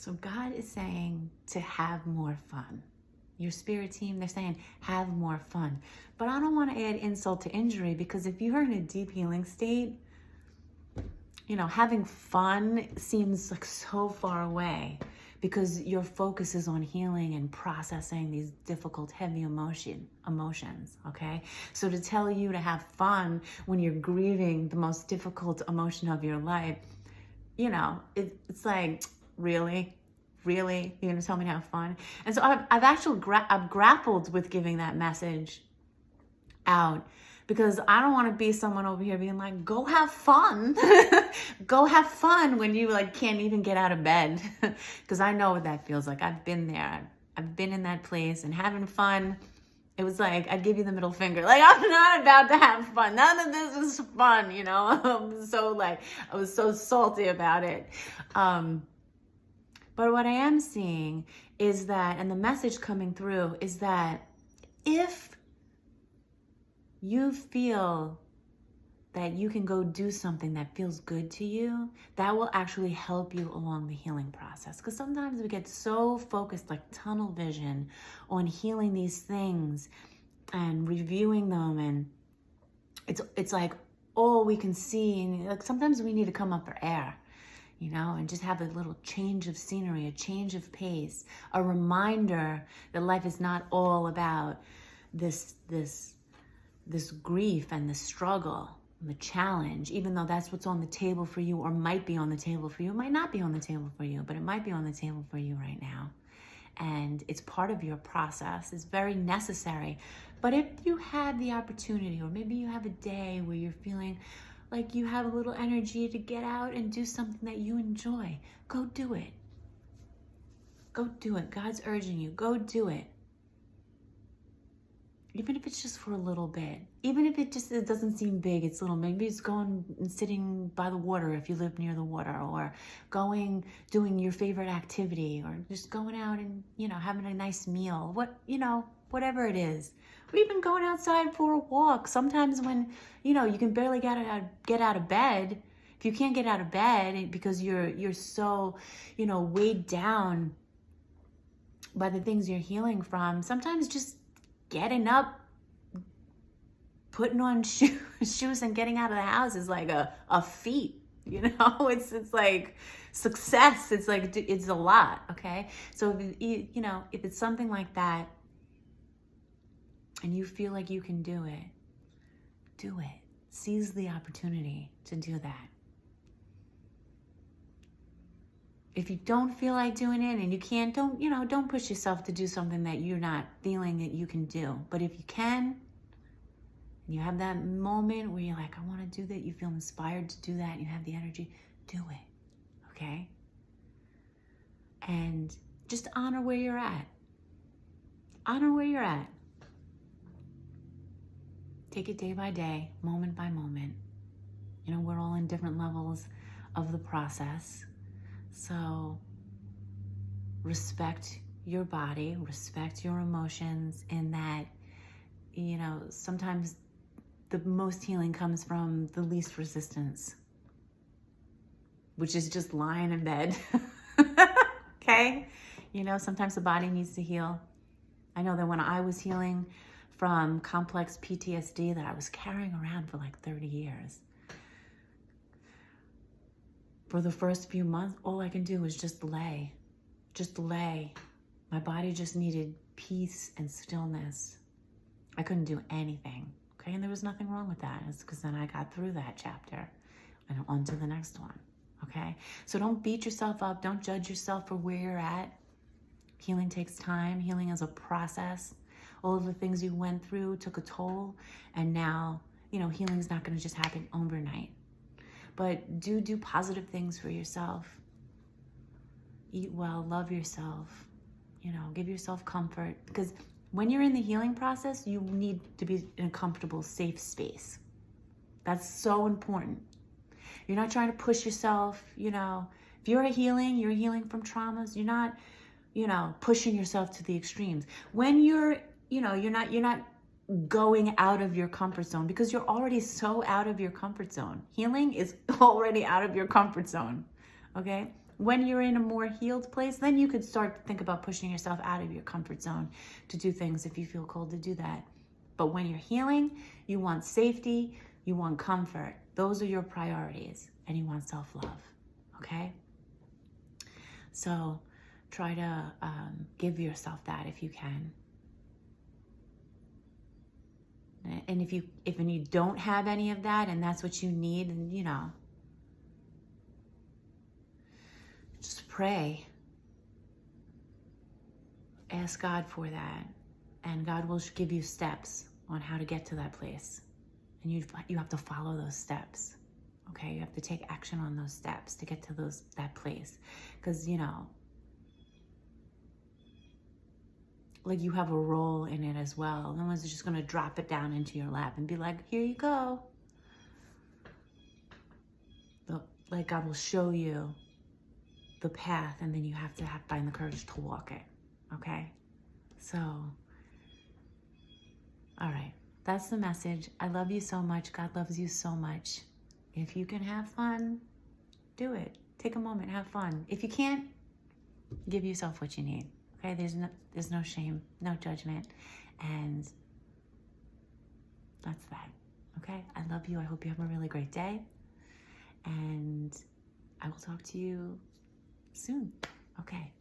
So God is saying to have more fun. Your spirit team, they're saying have more fun. But I don't want to add insult to injury, because if you're in a deep healing state, having fun seems like so far away, because your focus is on healing and processing these difficult, heavy emotions, okay? So to tell you to have fun when you're grieving the most difficult emotion of your life, it's like, really? Really? You're gonna tell me to have fun? And so I've actually I've grappled with giving that message out, because I don't want to be someone over here being like, go have fun. Go have fun when you can't even get out of bed. Because I know what that feels like. I've been there. I've been in that place, and having fun, it was like, I'd give you the middle finger. Like, I'm not about to have fun. None of this is fun, I was so salty about it. But what I am seeing is that, and the message coming through is that if you feel that you can go do something that feels good to you, that will actually help you along the healing process. Because sometimes we get so focused, like tunnel vision, on healing these things and reviewing them, and it's like all we can see, and like sometimes we need to come up for air, and just have a little change of scenery, a change of pace, a reminder that life is not all about this grief and the struggle and the challenge, even though that's what's on the table for you, or might be on the table for you. It might not be on the table for you, but it might be on the table for you right now. And it's part of your process. It's very necessary. But if you have the opportunity, or maybe you have a day where you're feeling like you have a little energy to get out and do something that you enjoy, go do it. Go do it. God's urging you. Go do it. Even if it's just for a little bit. Even if it doesn't seem big, it's little. Maybe it's going and sitting by the water if you live near the water, or doing your favorite activity, or just going out and, having a nice meal. Whatever it is. Or even going outside for a walk. Sometimes when, you can barely get out of bed. If you can't get out of bed because you're so, weighed down by the things you're healing from, sometimes just getting up, putting on shoes and getting out of the house is like a feat, it's like success. It's like, it's a lot. Okay. So if it's something like that and you feel like you can do it, seize the opportunity to do that. If you don't feel like doing it and you can't, don't push yourself to do something that you're not feeling that you can do. But if you can, and you have that moment where you're like, I want to do that, you feel inspired to do that, and you have the energy, do it, okay? And just honor where you're at. Honor where you're at. Take it day by day, moment by moment. We're all in different levels of the process. So respect your body, respect your emotions, in that, sometimes the most healing comes from the least resistance, which is just lying in bed. Okay? Sometimes the body needs to heal. I know that when I was healing from complex PTSD that I was carrying around for like 30 years, for the first few months, all I can do was just lay. My body just needed peace and stillness. I couldn't do anything, okay? And there was nothing wrong with that. It's because then I got through that chapter and on to the next one, okay? So don't beat yourself up. Don't judge yourself for where you're at. Healing takes time. Healing is a process. All of the things you went through took a toll, and now, healing is not going to just happen overnight. But do positive things for yourself. Eat well, love yourself, give yourself comfort. Because when you're in the healing process, you need to be in a comfortable, safe space. That's so important. You're not trying to push yourself, If you're healing from traumas. You're not, pushing yourself to the extremes. When you're not going out of your comfort zone, because you're already so out of your comfort zone. Healing is already out of your comfort zone, okay? when you're in a more healed place, then you could start to think about pushing yourself out of your comfort zone to do things if you feel called to do that. But when you're healing, you want safety, you want comfort. Those are your priorities, and you want self-love, okay? So try to give yourself that if you can. And if you don't have any of that, and that's what you need, and you know, just pray. Ask God for that, and God will give you steps on how to get to that place. And you have to follow those steps. Okay, you have to take action on those steps to get to that place, because you know, like you have a role in it as well. No one's just gonna drop it down into your lap and be like, here you go. Like God will show you the path, and then you have to find the courage to walk it, okay? So, all right, that's the message. I love you so much. God loves you so much. If you can have fun, do it. Take a moment, have fun. If you can't, give yourself what you need. Okay, there's no shame, no judgment, and that's that. Okay, I love you. I hope you have a really great day, and I will talk to you soon. Okay.